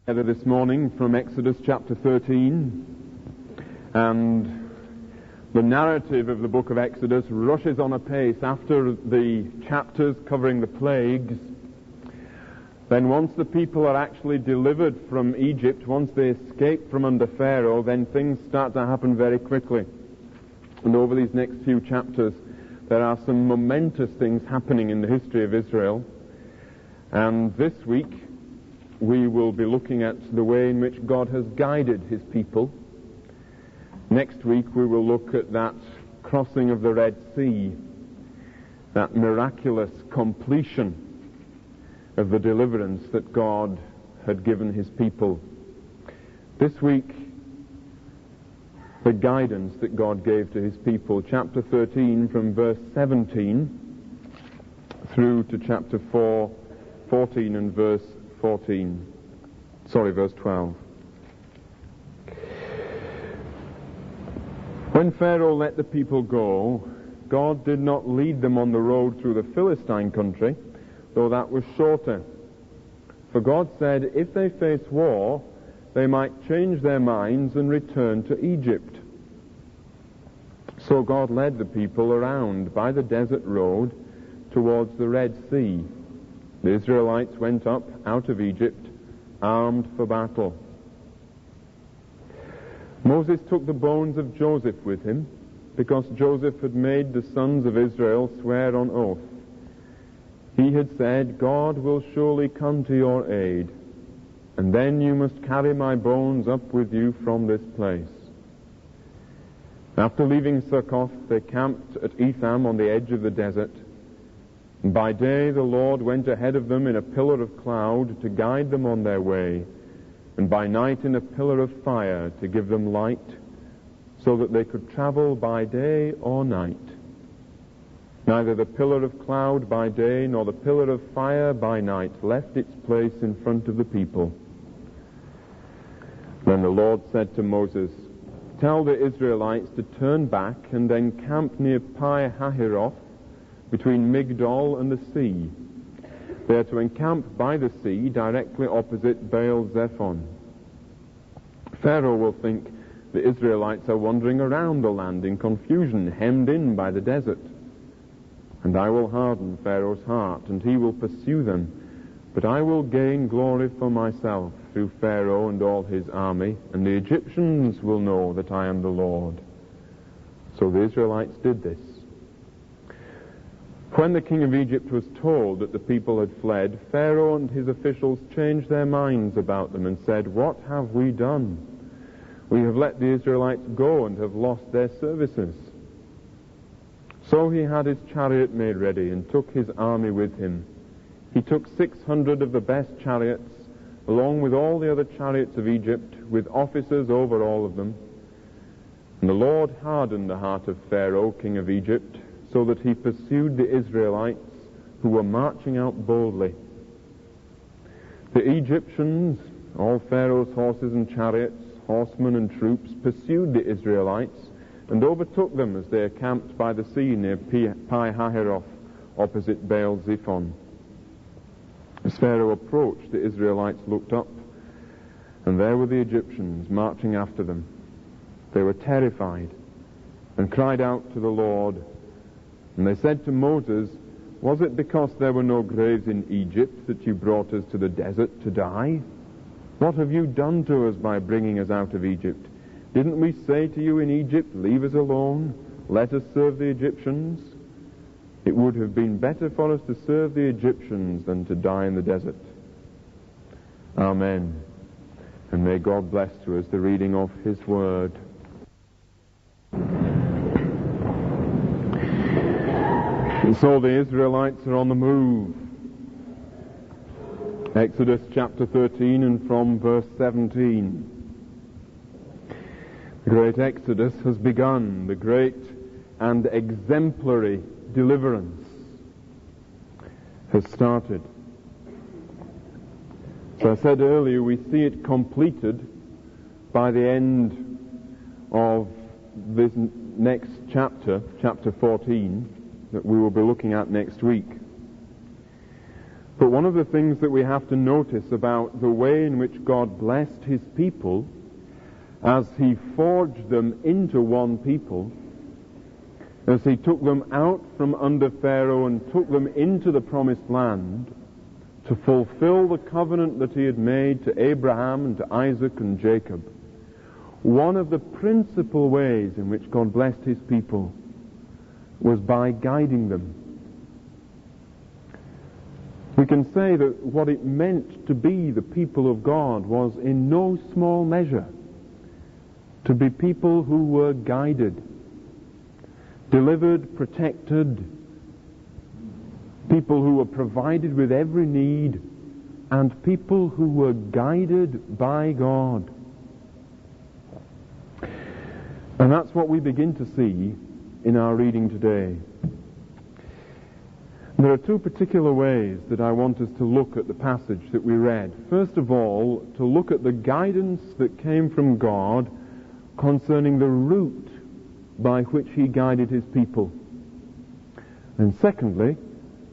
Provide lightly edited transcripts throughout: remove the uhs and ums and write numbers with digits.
Together this morning from Exodus chapter 13, and the narrative of the book of Exodus rushes on apace after the chapters covering the plagues. Then once the people are actually delivered from Egypt, once they escape from under Pharaoh, then things start to happen very quickly. And over these next few chapters, there are some momentous things happening in the history of Israel. And this week, we will be looking at the way in which God has guided his people. Next week we will look at that crossing of the Red Sea, that miraculous completion of the deliverance that God had given his people. This week, the guidance that God gave to his people. Chapter 13 from verse 17 through to chapter 14 and verse 12. When Pharaoh let the people go, God did not lead them on the road through the Philistine country, though that was shorter. For God said, if they face war, they might change their minds and return to Egypt. So God led the people around by the desert road towards the Red Sea. The Israelites went up out of Egypt, armed for battle. Moses took the bones of Joseph with him, because Joseph had made the sons of Israel swear on oath. He had said, God will surely come to your aid, and then you must carry my bones up with you from this place. After leaving Succoth, they camped at Etham on the edge of the desert. And by day the Lord went ahead of them in a pillar of cloud to guide them on their way, and by night in a pillar of fire to give them light, so that they could travel by day or night. Neither the pillar of cloud by day nor the pillar of fire by night left its place in front of the people. Then the Lord said to Moses, tell the Israelites to turn back and then camp near Pi-hahiroth, between Migdol and the sea. They are to encamp by the sea directly opposite Baal-zephon. Pharaoh will think the Israelites are wandering around the land in confusion, hemmed in by the desert. And I will harden Pharaoh's heart, and he will pursue them. But I will gain glory for myself through Pharaoh and all his army, and the Egyptians will know that I am the Lord. So the Israelites did this. When the king of Egypt was told that the people had fled, Pharaoh and his officials changed their minds about them and said, what have we done? We have let the Israelites go and have lost their services. So he had his chariot made ready and took his army with him. He took 600 of the best chariots, along with all the other chariots of Egypt, with officers over all of them. And the Lord hardened the heart of Pharaoh, king of Egypt, so that he pursued the Israelites who were marching out boldly. The Egyptians, all Pharaoh's horses and chariots, horsemen and troops, pursued the Israelites and overtook them as they camped by the sea near Pi-hahiroth, opposite Baal-zephon. As Pharaoh approached, the Israelites looked up, and there were the Egyptians marching after them. They were terrified and cried out to the Lord. And they said to Moses, was it because there were no graves in Egypt that you brought us to the desert to die? What have you done to us by bringing us out of Egypt? Didn't we say to you in Egypt, leave us alone, let us serve the Egyptians? It would have been better for us to serve the Egyptians than to die in the desert. Amen. And may God bless to us the reading of his word. And so the Israelites are on the move. Exodus chapter 13 and from verse 17. The great Exodus has begun. The great and exemplary deliverance has started. So I said earlier, we see it completed by the end of this next chapter, chapter 14, that we will be looking at next week. But one of the things that we have to notice about the way in which God blessed his people as he forged them into one people, as he took them out from under Pharaoh and took them into the promised land to fulfill the covenant that he had made to Abraham and to Isaac and Jacob, one of the principal ways in which God blessed his people was by guiding them. We can say that what it meant to be the people of God was in no small measure to be people who were guided, delivered, protected, people who were provided with every need, and people who were guided by God. And that's what we begin to see in our reading today. There are two particular ways that I want us to look at the passage that we read. First of all, to look at the guidance that came from God concerning the route by which he guided his people. And secondly,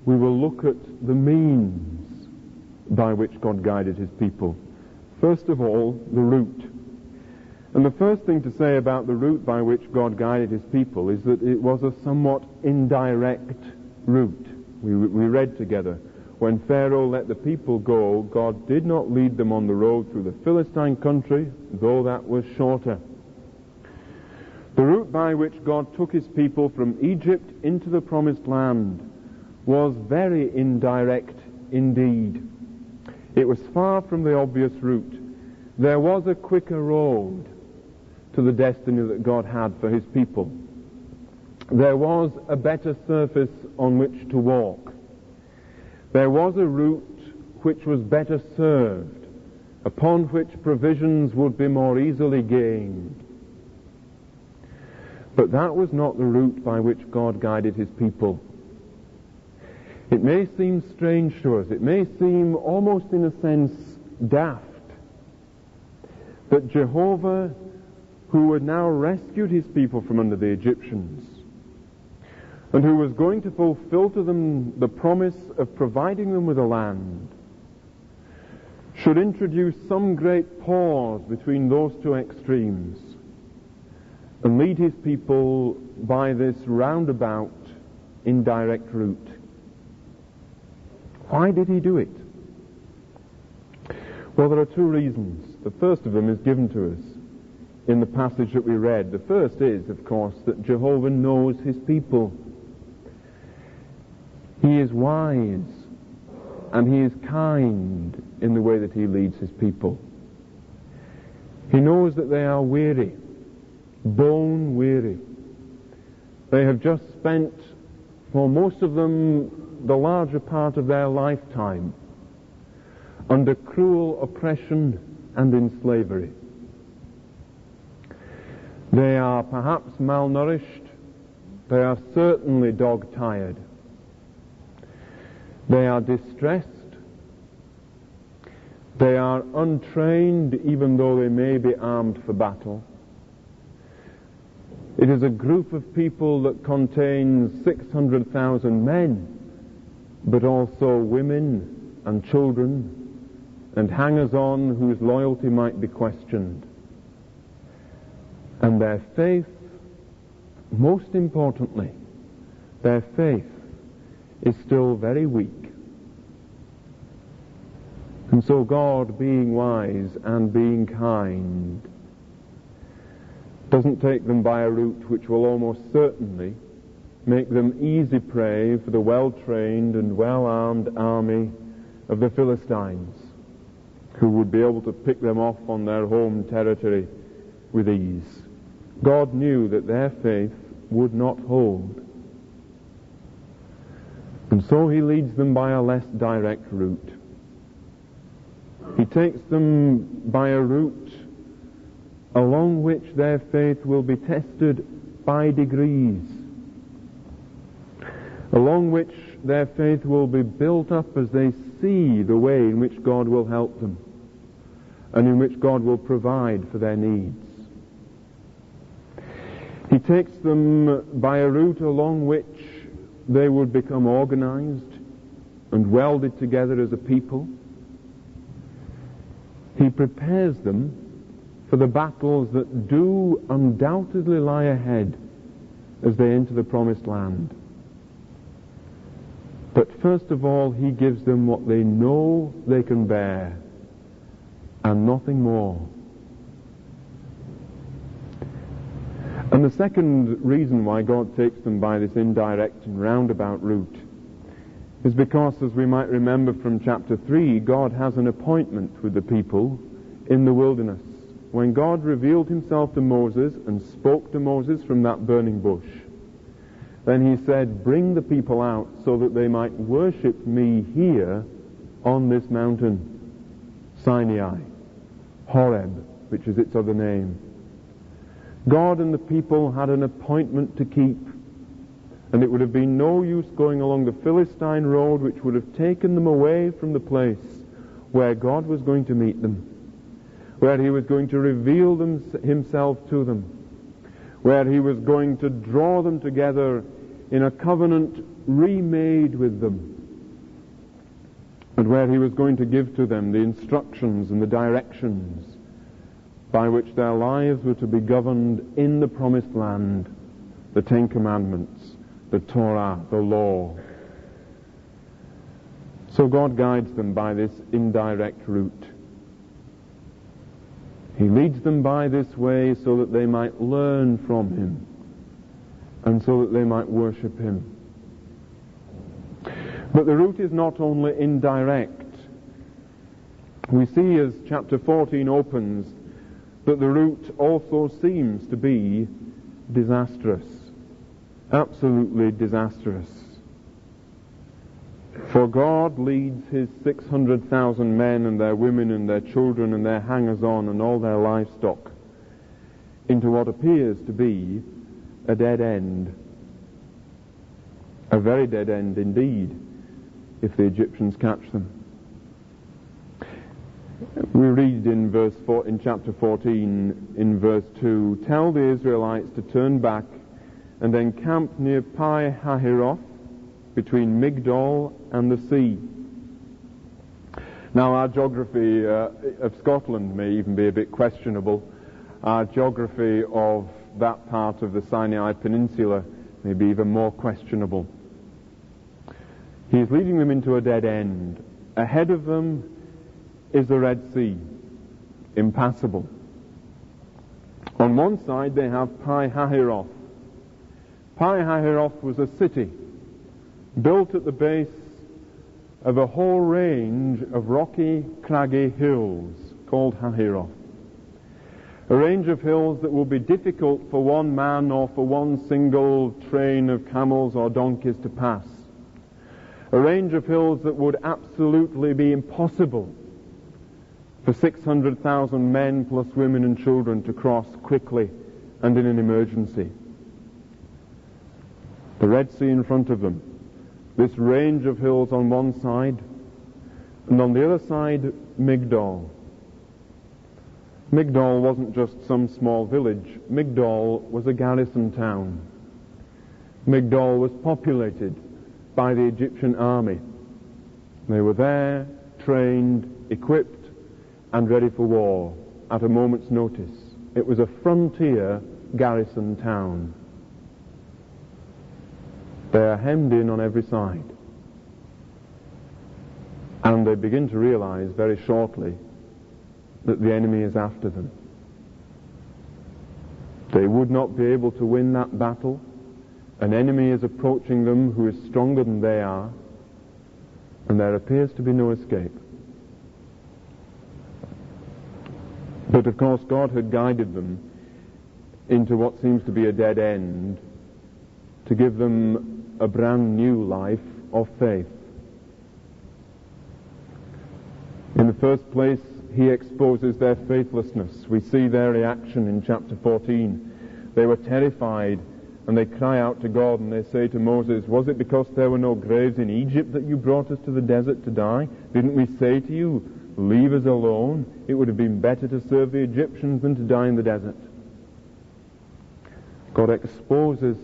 we will look at the means by which God guided his people. First of all, the route. And the first thing to say about the route by which God guided his people is that it was a somewhat indirect route. We read together, when Pharaoh let the people go, God did not lead them on the road through the Philistine country, though that was shorter. The route by which God took his people from Egypt into the promised land was very indirect indeed. It was far from the obvious route. There was a quicker road to the destiny that God had for his people. There was a better surface on which to walk. There was a route which was better served, upon which provisions would be more easily gained. But that was not the route by which God guided his people. It may seem strange to us, it may seem almost in a sense daft, that Jehovah, who had now rescued his people from under the Egyptians, and who was going to fulfill to them the promise of providing them with a land, should introduce some great pause between those two extremes and lead his people by this roundabout, indirect route. Why did he do it? Well, there are two reasons. The first of them is given to us in the passage that we read. The first is, of course, that Jehovah knows his people. He is wise, and he is kind in the way that he leads his people. He knows that they are weary, bone weary. They have just spent, for most of them, the larger part of their lifetime under cruel oppression and in slavery. They are perhaps malnourished. They are certainly dog-tired. They are distressed. They are untrained, even though they may be armed for battle. It is a group of people that contains 600,000 men, but also women and children and hangers-on whose loyalty might be questioned. And their faith, most importantly, their faith is still very weak. And so God, being wise and being kind, doesn't take them by a route which will almost certainly make them easy prey for the well-trained and well-armed army of the Philistines, who would be able to pick them off on their home territory with ease. God knew that their faith would not hold. And so he leads them by a less direct route. He takes them by a route along which their faith will be tested by degrees, along which their faith will be built up as they see the way in which God will help them and in which God will provide for their needs. He takes them by a route along which they would become organized, and welded together as a people. He prepares them for the battles that do undoubtedly lie ahead as they enter the promised land. But first of all, he gives them what they know they can bear, and nothing more. And the second reason why God takes them by this indirect and roundabout route is because, as we might remember from chapter 3, God has an appointment with the people in the wilderness. When God revealed himself to Moses and spoke to Moses from that burning bush, then he said, bring the people out so that they might worship me here on this mountain, Sinai, Horeb, which is its other name. God and the people had an appointment to keep, and it would have been no use going along the Philistine road, which would have taken them away from the place where God was going to meet them, where he was going to reveal himself to them, where he was going to draw them together in a covenant remade with them, and where he was going to give to them the instructions and the directions by which their lives were to be governed in the promised land, the Ten Commandments, the Torah, the law. So God guides them by this indirect route. He leads them by this way so that they might learn from him and so that they might worship him. But the route is not only indirect. We see as chapter 14 opens that the route also seems to be disastrous. Absolutely disastrous. For God leads his 600,000 men and their women and their children and their hangers-on and all their livestock into what appears to be a dead end. A very dead end indeed, if the Egyptians catch them. We read in chapter 14, in verse 2, tell the Israelites to turn back and encamp near Pi Hahiroth, between Migdol and the sea. Now, our geography of Scotland may even be a bit questionable. Our geography of that part of the Sinai Peninsula may be even more questionable. He's leading them into a dead end. Ahead of them is the Red Sea, impassable. On one side they have Pi Hahiroth. Pi Hahiroth was a city built at the base of a whole range of rocky, craggy hills called Hahiroth. A range of hills that will be difficult for one man or for one single train of camels or donkeys to pass. A range of hills that would absolutely be impossible for 600,000 men plus women and children to cross quickly and in an emergency. The Red Sea in front of them, this range of hills on one side, and on the other side, Migdol. Migdol wasn't just some small village. Migdol was a garrison town. Migdol was populated by the Egyptian army. They were there, trained, equipped, and ready for war at a moment's notice. It was a frontier garrison town. They are hemmed in on every side. And they begin to realize very shortly that the enemy is after them. They would not be able to win that battle. An enemy is approaching them who is stronger than they are, and there appears to be no escape. But of course God had guided them into what seems to be a dead end to give them a brand new life of faith. In the first place, he exposes their faithlessness. We see their reaction in chapter 14. They were terrified and they cry out to God and they say to Moses, was it because there were no graves in Egypt that you brought us to the desert to die? Didn't we say to you, leave us alone? It would have been better to serve the Egyptians than to die in the desert. God exposes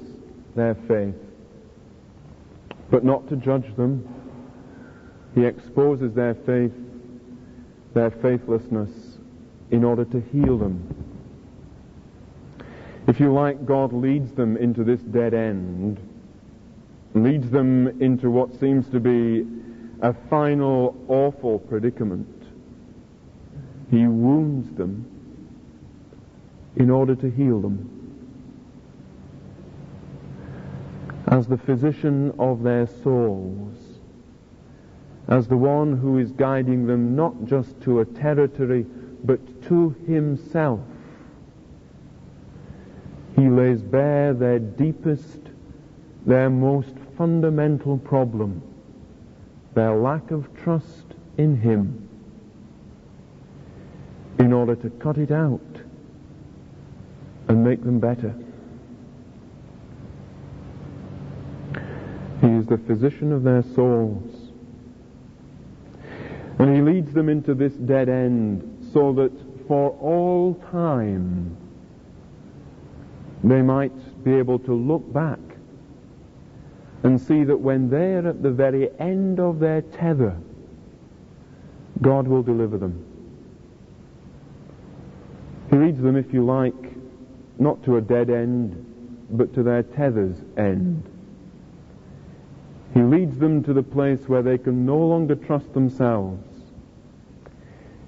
their faith, but not to judge them, He exposes their faith, their faithlessness, in order to heal them. If you like, God leads them into this dead end, leads them into what seems to be a final awful predicament. He wounds them in order to heal them. As the physician of their souls, as the one who is guiding them not just to a territory, but to himself. He lays bare their deepest, their most fundamental problem, their lack of trust in him, in order to cut it out and make them better. He is the physician of their souls. And he leads them into this dead end so that for all time they might be able to look back and see that when they're at the very end of their tether, God will deliver them. He leads them, if you like, not to a dead end, but to their tether's end. He leads them to the place where they can no longer trust themselves.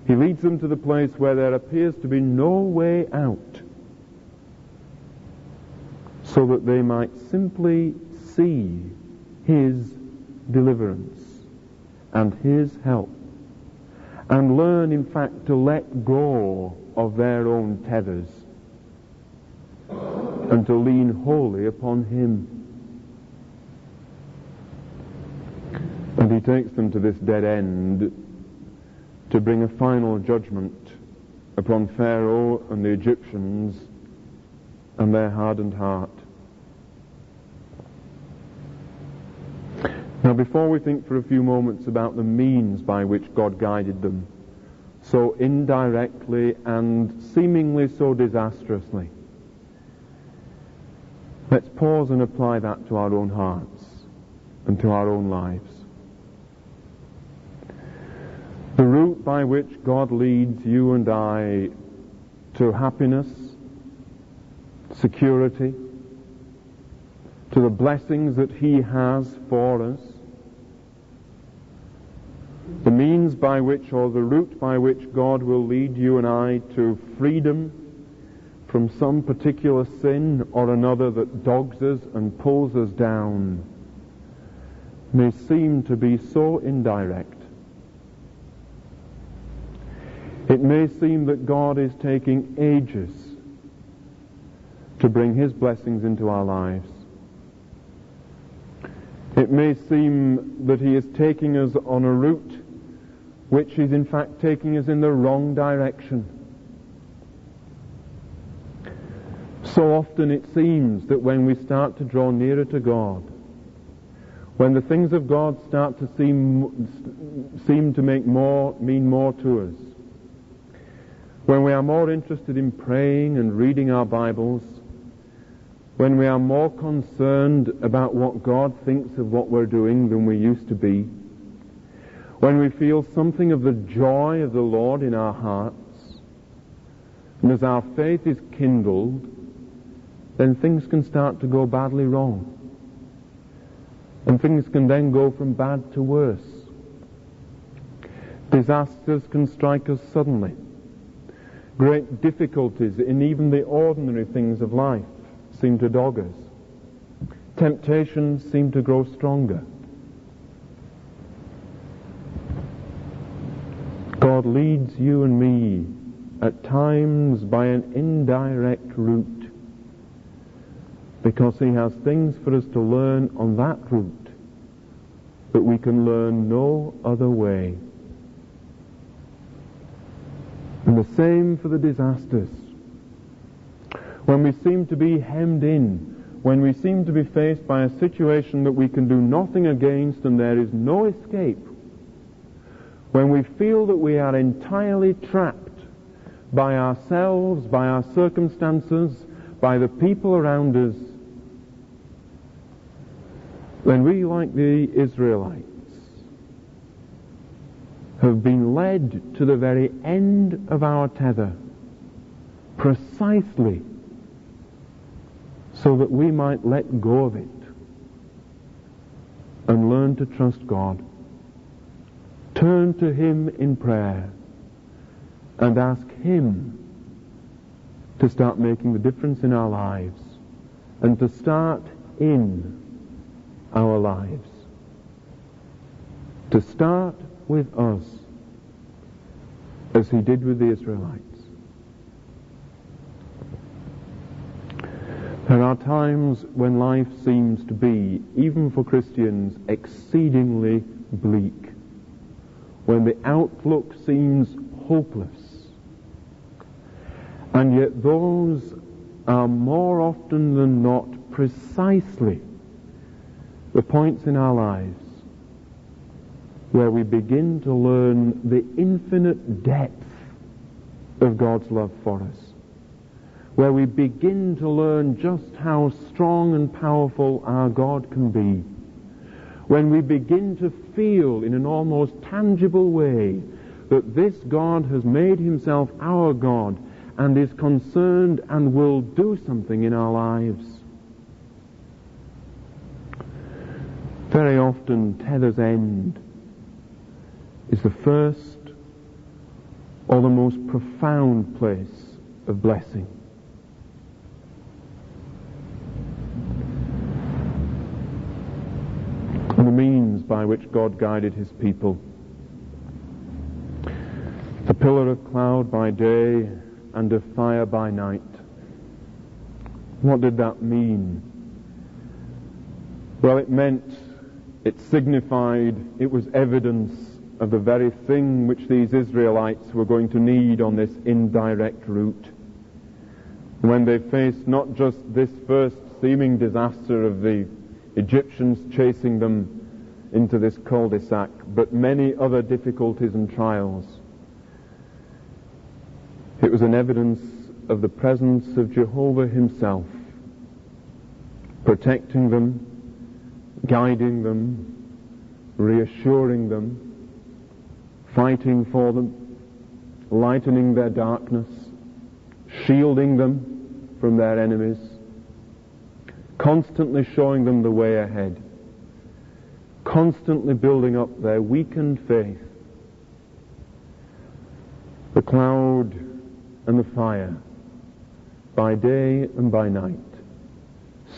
He leads them to the place where there appears to be no way out, so that they might simply see his deliverance and his help, and learn, in fact, to let go of their own tethers and to lean wholly upon him. And he takes them to this dead end to bring a final judgment upon Pharaoh and the Egyptians and their hardened heart. Now, before we think for a few moments about the means by which God guided them, so indirectly and seemingly so disastrously, let's pause and apply that to our own hearts and to our own lives. The route by which God leads you and I to happiness, security, to the blessings that he has for us, the means by which, or the route by which God will lead you and I to freedom from some particular sin or another that dogs us and pulls us down, may seem to be so indirect. It may seem that God is taking ages to bring his blessings into our lives. It may seem that he is taking us on a route which is in fact taking us in the wrong direction. So often it seems that when we start to draw nearer to God, when the things of God start to seem to mean more to us, when we are more interested in praying and reading our Bibles, when we are more concerned about what God thinks of what we're doing than we used to be, when we feel something of the joy of the Lord in our hearts, and as our faith is kindled, then things can start to go badly wrong. And things can then go from bad to worse. Disasters can strike us suddenly. Great difficulties in even the ordinary things of life seem to dog us. Temptations seem to grow stronger. God leads you and me at times by an indirect route, because he has things for us to learn on that route that we can learn no other way. And the same for the disasters. When we seem to be hemmed in, when we seem to be faced by a situation that we can do nothing against and there is no escape, when we feel that we are entirely trapped by ourselves, by our circumstances, by the people around us, then we, like the Israelites, have been led to the very end of our tether, precisely so that we might let go of it and learn to trust God. Turn to Him in prayer and ask Him to start making the difference in our lives and to start in our lives. To start with us as He did with the Israelites. There are times when life seems to be, even for Christians, exceedingly bleak, when the outlook seems hopeless. And yet those are more often than not precisely the points in our lives where we begin to learn the infinite depth of God's love for us, where we begin to learn just how strong and powerful our God can be, when we begin to feel in an almost tangible way that this God has made Himself our God and is concerned and will do something in our lives. Very often, tether's end is the first or the most profound place of blessing. And the means by which God guided His people. A pillar of cloud by day and of fire by night. What did that mean? Well, it signified, it was evidence of the very thing which these Israelites were going to need on this indirect route. When they faced not just this first seeming disaster of the Egyptians chasing them into this cul-de-sac, but many other difficulties and trials. It was an evidence of the presence of Jehovah Himself, protecting them, guiding them, reassuring them, fighting for them, lightening their darkness, shielding them from their enemies, constantly showing them the way ahead, constantly building up their weakened faith. The cloud and the fire, by day and by night,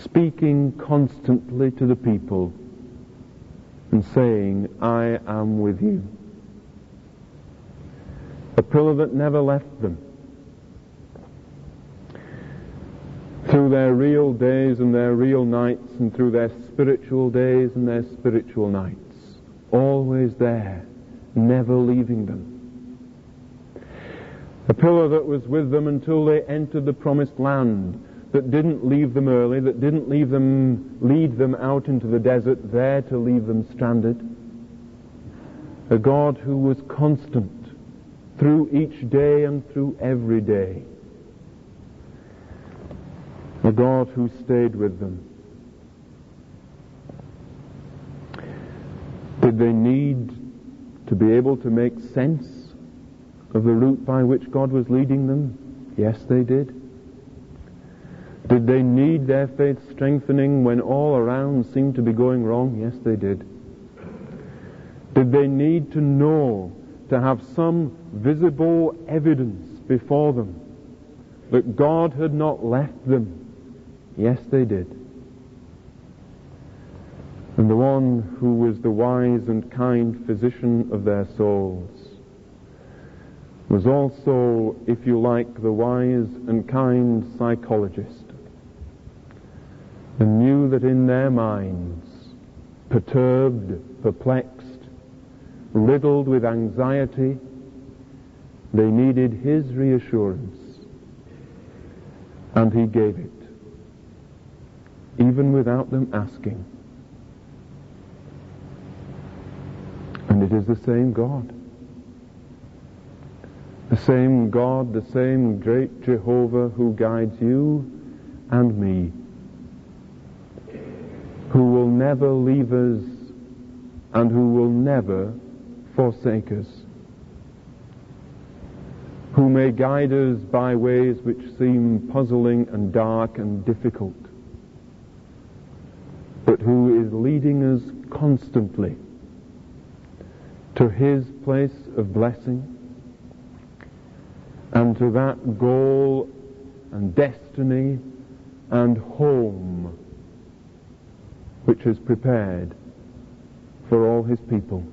speaking constantly to the people and saying, I am with you. A pillar that never left them. Through their real days and their real nights, and through their spiritual days and their spiritual nights. Always there, never leaving them. A pillar that was with them until they entered the promised land, that didn't leave them early, that didn't lead them out into the desert, there to leave them stranded. A God who was constant through each day and through every day. A God who stayed with them. Did they need to be able to make sense of the route by which God was leading them? Yes, they did. Did they need their faith strengthening when all around seemed to be going wrong? Yes, they did. Did they need to know, to have some visible evidence before them that God had not left them? Yes, they did. And the one who was the wise and kind physician of their souls was also, if you like, the wise and kind psychologist, and knew that in their minds, perturbed, perplexed, riddled with anxiety, they needed His reassurance, and He gave it, even without them asking. And it is the same God. The same God, the same great Jehovah who guides you and me, who will never leave us and who will never forsake us. who may guide us by ways which seem puzzling and dark and difficult, but who is leading us constantly to His place of blessing and to that goal and destiny and home which is prepared for all His people.